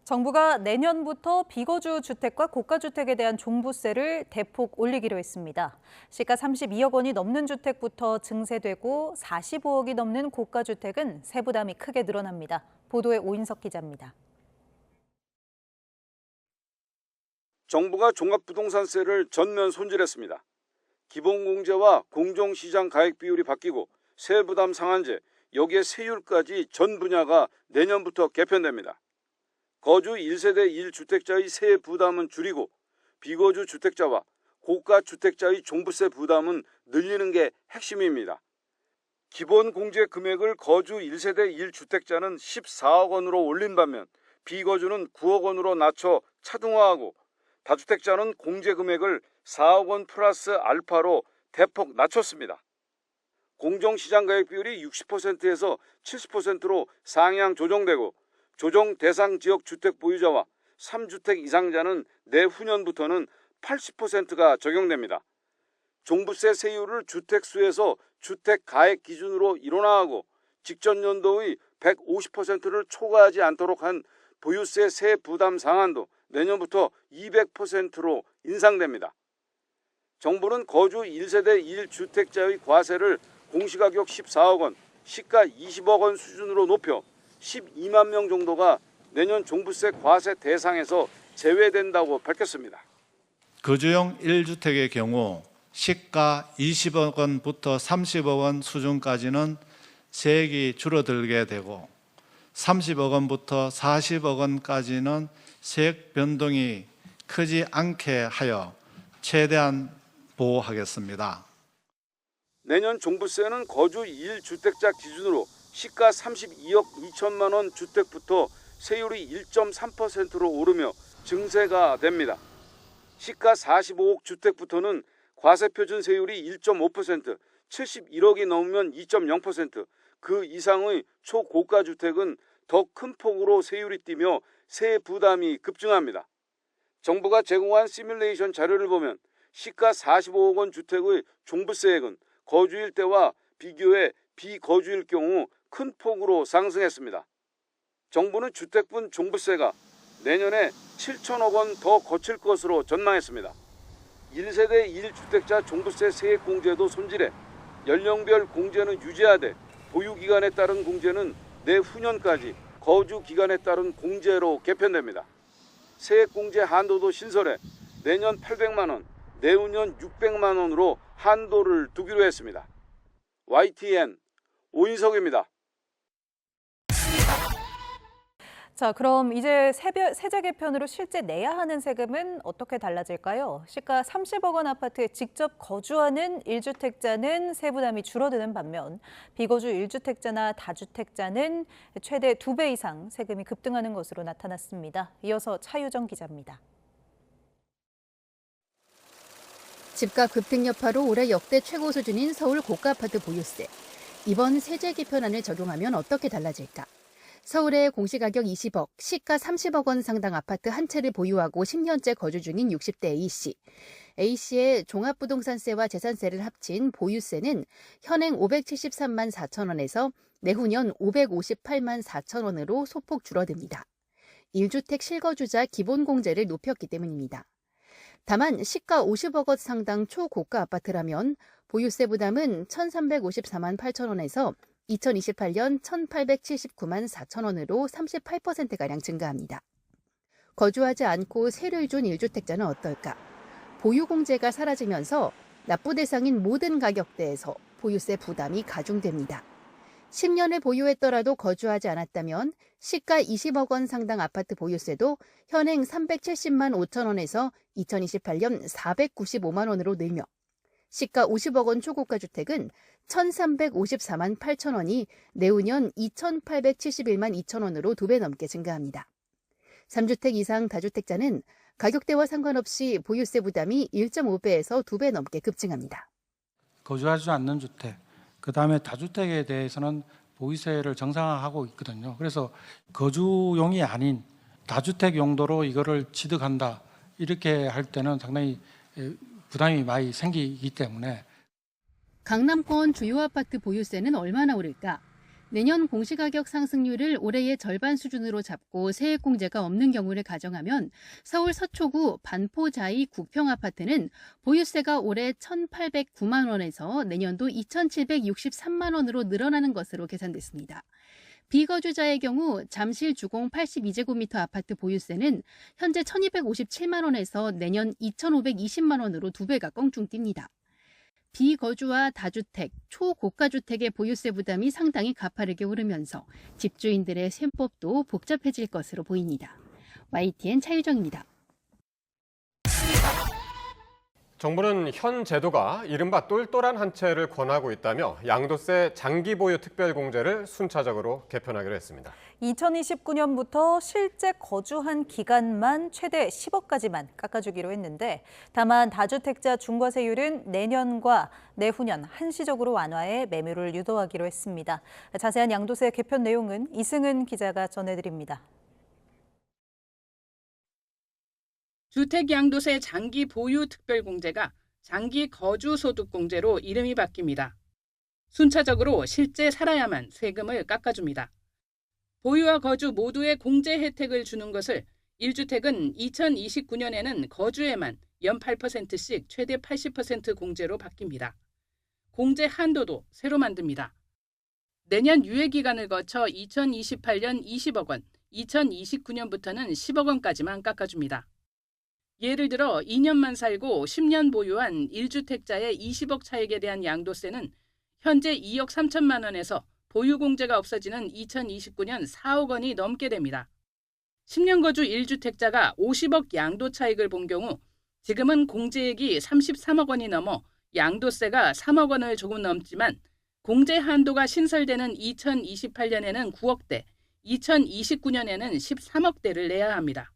정부가 내년부터 비거주 주택과 고가주택에 대한 종부세를 대폭 올리기로 했습니다. 시가 32억 원이 넘는 주택부터 증세되고 45억이 넘는 고가주택은 세부담이 크게 늘어납니다. 보도에 오인석 기자입니다. 정부가 종합부동산세를 전면 손질했습니다. 기본공제와 공정시장 가액 비율이 바뀌고 세부담 상한제, 여기에 세율까지 전 분야가 내년부터 개편됩니다. 거주 1세대 1주택자의 세 부담은 줄이고 비거주 주택자와 고가 주택자의 종부세 부담은 늘리는 게 핵심입니다. 기본 공제 금액을 거주 1세대 1주택자는 14억 원으로 올린 반면 비거주는 9억 원으로 낮춰 차등화하고 다주택자는 공제 금액을 4억 원 플러스 알파로 대폭 낮췄습니다. 공정시장 가액 비율이 60%에서 70%로 상향 조정되고 조정 대상 지역 주택 보유자와 3주택 이상자는 내후년부터는 80%가 적용됩니다. 종부세 세율을 주택수에서 주택 가액 기준으로 일원화하고 직전 연도의 150%를 초과하지 않도록 한 보유세 세 부담 상한도 내년부터 200%로 인상됩니다. 정부는 거주 1세대 1주택자의 과세를 공시가격 14억 원, 시가 20억 원 수준으로 높여 12만 명 정도가 내년 종부세 과세 대상에서 제외된다고 밝혔습니다. 거주용 1주택의 경우 시가 20억 원부터 30억 원 수준까지는 세액이 줄어들게 되고 30억 원부터 40억 원까지는 세액 변동이 크지 않게 하여 최대한 보호하겠습니다. 내년 종부세는 거주 1주택자 기준으로 시가 32억 2천만 원 주택부터 세율이 1.3%로 오르며 증세가 됩니다. 시가 45억 주택부터는 과세표준 세율이 1.5%, 71억이 넘으면 2.0%, 그 이상의 초고가 주택은 더 큰 폭으로 세율이 뛰며 세 부담이 급증합니다. 정부가 제공한 시뮬레이션 자료를 보면 시가 45억 원 주택의 종부세액은 거주일 때와 비교해 비거주일 경우 큰 폭으로 상승했습니다. 정부는 주택분 종부세가 내년에 7천억 원 더 거칠 것으로 전망했습니다. 1세대 1주택자 종부세 세액 공제도 손질해 연령별 공제는 유지하되 보유기간에 따른 공제는 내후년까지 거주기간에 따른 공제로 개편됩니다. 세액 공제 한도도 신설해 내년 800만 원, 내후년 600만 원으로 한도를 두기로 했습니다. YTN 오인석입니다. 자, 그럼 이제 세제 개편으로 실제 내야 하는 세금은 어떻게 달라질까요? 시가 30억 원 아파트에 직접 거주하는 1주택자는 세부담이 줄어드는 반면 비거주 1주택자나 다주택자는 최대 2배 이상 세금이 급등하는 것으로 나타났습니다. 이어서 차유정 기자입니다. 집값 급등 여파로 올해 역대 최고 수준인 서울 고가 아파트 보유세. 이번 세제 개편안을 적용하면 어떻게 달라질까? 서울의 공시가격 20억, 시가 30억 원 상당 아파트 한 채를 보유하고 10년째 거주 중인 60대 A씨. A씨의 종합부동산세와 재산세를 합친 보유세는 현행 573만 4천 원에서 내후년 558만 4천 원으로 소폭 줄어듭니다. 1주택 실거주자 기본공제를 높였기 때문입니다. 다만 시가 50억 원 상당 초고가 아파트라면 보유세 부담은 1,354만 8천 원에서 2028년 1,879만 4천 원으로 38%가량 증가합니다. 거주하지 않고 세를 준 1주택자는 어떨까? 보유공제가 사라지면서 납부 대상인 모든 가격대에서 보유세 부담이 가중됩니다. 10년을 보유했더라도 거주하지 않았다면 시가 20억 원 상당 아파트 보유세도 현행 370만 5천 원에서 2028년 495만 원으로 늘며 시가 50억 원 초고가 주택은 1,354만 8천 원이 내후년 2,871만 2천 원으로 2배 넘게 증가합니다. 3주택 이상 다주택자는 가격대와 상관없이 보유세 부담이 1.5배에서 2배 넘게 급증합니다. 거주하지 않는 주택, 그다음에 다주택에 대해서는 보유세를 정상화하고 있거든요. 그래서 거주용이 아닌 다주택 용도로 이거를 취득한다, 이렇게 할 때는 상당히 부담이 많이 생기기 때문에. 강남권 주요 아파트 보유세는 얼마나 오를까? 내년 공시가격 상승률을 올해의 절반 수준으로 잡고 세액공제가 없는 경우를 가정하면 서울 서초구 반포자이 국평아파트는 보유세가 올해 1,809만 원에서 내년도 2,763만 원으로 늘어나는 것으로 계산됐습니다. 비거주자의 경우 잠실 주공 82제곱미터 아파트 보유세는 현재 1,257만 원에서 내년 2,520만 원으로 2배가 껑충 뜁니다. 비거주와 다주택, 초고가주택의 보유세 부담이 상당히 가파르게 오르면서 집주인들의 셈법도 복잡해질 것으로 보입니다. YTN 차유정입니다. 정부는 현 제도가 이른바 똘똘한 한 채를 권하고 있다며 양도세 장기 보유 특별공제를 순차적으로 개편하기로 했습니다. 2029년부터 실제 거주한 기간만 최대 10억까지만 깎아주기로 했는데 다만 다주택자 중과세율은 내년과 내후년 한시적으로 완화해 매물을 유도하기로 했습니다. 자세한 양도세 개편 내용은 이승은 기자가 전해드립니다. 주택양도세 장기 보유 특별공제가 장기 거주소득공제로 이름이 바뀝니다. 순차적으로 실제 살아야만 세금을 깎아줍니다. 보유와 거주 모두의 공제 혜택을 주는 것을 1주택은 2029년에는 거주에만 연 8%씩 최대 80% 공제로 바뀝니다. 공제 한도도 새로 만듭니다. 내년 유예기간을 거쳐 2028년 20억 원, 2029년부터는 10억 원까지만 깎아줍니다. 예를 들어 2년만 살고 10년 보유한 1주택자의 20억 차익에 대한 양도세는 현재 2억 3천만 원에서 보유공제가 없어지는 2029년 4억 원이 넘게 됩니다. 10년 거주 1주택자가 50억 양도 차익을 본 경우 지금은 공제액이 33억 원이 넘어 양도세가 3억 원을 조금 넘지만 공제 한도가 신설되는 2028년에는 9억대, 2029년에는 13억대를 내야 합니다.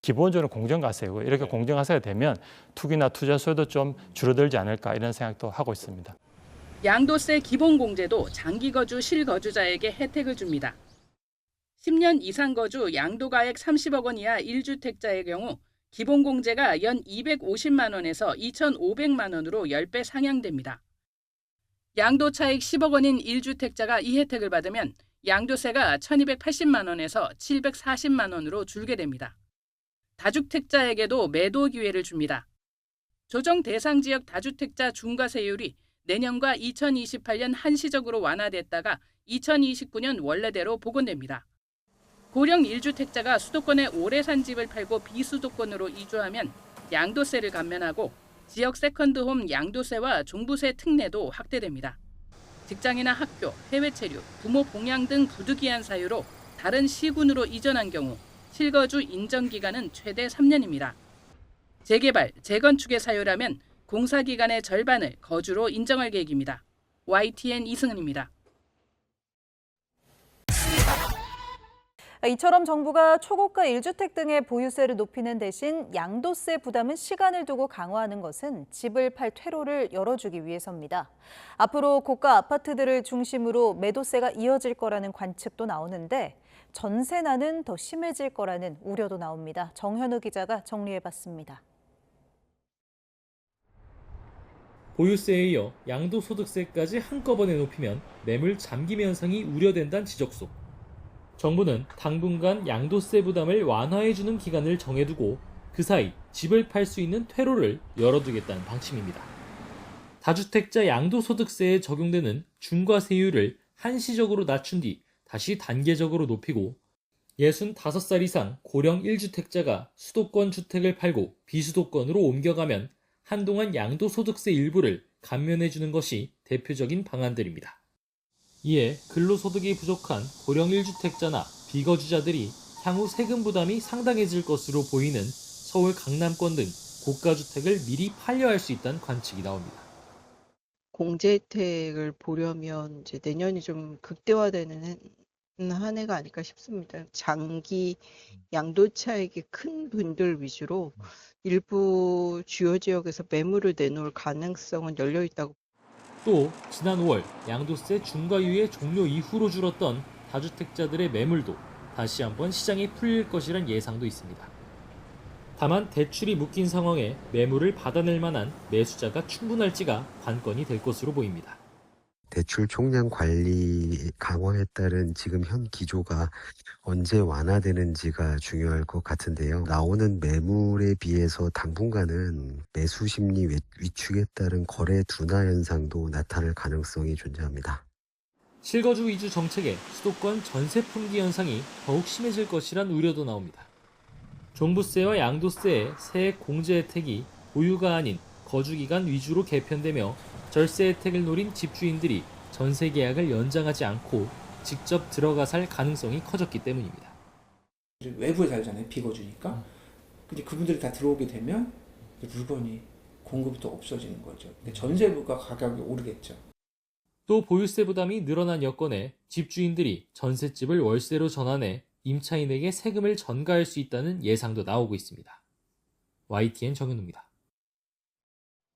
기본적으로 공정가세고 이렇게 공정가세가 되면 투기나 투자 수요도 좀 줄어들지 않을까 이런 생각도 하고 있습니다. 양도세 기본공제도 장기거주 실거주자에게 혜택을 줍니다. 10년 이상 거주 양도가액 30억 원 이하 1주택자의 경우 기본공제가 연 250만 원에서 2,500만 원으로 10배 상향됩니다. 양도차익 10억 원인 1주택자가 이 혜택을 받으면 양도세가 1,280만 원에서 740만 원으로 줄게 됩니다. 다주택자에게도 매도 기회를 줍니다. 조정 대상 지역 다주택자 중과세율이 내년과 2028년 한시적으로 완화됐다가 2029년 원래대로 복원됩니다. 고령 1주택자가 수도권에 오래 산 집을 팔고 비수도권으로 이주하면 양도세를 감면하고 지역 세컨드홈 양도세와 종부세 특례도 확대됩니다. 직장이나 학교, 해외 체류, 부모 봉양 등 부득이한 사유로 다른 시군으로 이전한 경우 실거주 인정기간은 최대 3년입니다. 재개발, 재건축의 사유라면 공사기간의 절반을 거주로 인정할 계획입니다. YTN 이승은입니다. 이처럼 정부가 초고가 1주택 등의 보유세를 높이는 대신 양도세 부담은 시간을 두고 강화하는 것은 집을 팔 퇴로를 열어주기 위해서입니다. 앞으로 고가 아파트들을 중심으로 매도세가 이어질 거라는 관측도 나오는데 전세난은 더 심해질 거라는 우려도 나옵니다. 정현우 기자가 정리해봤습니다. 보유세에 이어 양도소득세까지 한꺼번에 높이면 매물 잠김 현상이 우려된다는 지적소. 정부는 당분간 양도세 부담을 완화해주는 기간을 정해두고 그 사이 집을 팔 수 있는 퇴로를 열어두겠다는 방침입니다. 다주택자 양도소득세에 적용되는 중과세율을 한시적으로 낮춘 뒤 다시 단계적으로 높이고 65살 이상 고령 1주택자가 수도권 주택을 팔고 비수도권으로 옮겨가면 한동안 양도소득세 일부를 감면해주는 것이 대표적인 방안들입니다. 이에 근로소득이 부족한 고령 1주택자나 비거주자들이 향후 세금 부담이 상당해질 것으로 보이는 서울 강남권 등 고가주택을 미리 판려할 수 있다는 관측이 나옵니다. 공제 혜택을 보려면 이제 내년이 좀 극대화되는 한 해가 아닐까 싶습니다. 장기 양도 차익이 큰 분들 위주로 일부 주요 지역에서 매물을 내놓을 가능성은 열려 있다고. 또 지난 5월 양도세 중과유예 종료 이후로 줄었던 다주택자들의 매물도 다시 한번 시장에 풀릴 것이란 예상도 있습니다. 다만 대출이 묶인 상황에 매물을 받아낼 만한 매수자가 충분할지가 관건이 될 것으로 보입니다. 대출 총량 관리 강화에 따른 지금 현 기조가 언제 완화되는지가 중요할 것 같은데요. 나오는 매물에 비해서 당분간은 매수 심리 위축에 따른 거래 둔화 현상도 나타날 가능성이 존재합니다. 실거주 위주 정책에 수도권 전세 품귀 현상이 더욱 심해질 것이란 우려도 나옵니다. 종부세와 양도세의 세액 공제 혜택이 보유가 아닌 거주기간 위주로 개편되며 절세 혜택을 노린 집주인들이 전세 계약을 연장하지 않고 직접 들어가 살 가능성이 커졌기 때문입니다. 외부에 살잖아요. 비거주니까. 근데 그분들이 다 들어오게 되면 물건이 공급이 또 없어지는 거죠. 전세부가 가격이 오르겠죠. 또 보유세 부담이 늘어난 여건에 집주인들이 전셋집을 월세로 전환해 임차인에게 세금을 전가할 수 있다는 예상도 나오고 있습니다. YTN 정현우입니다.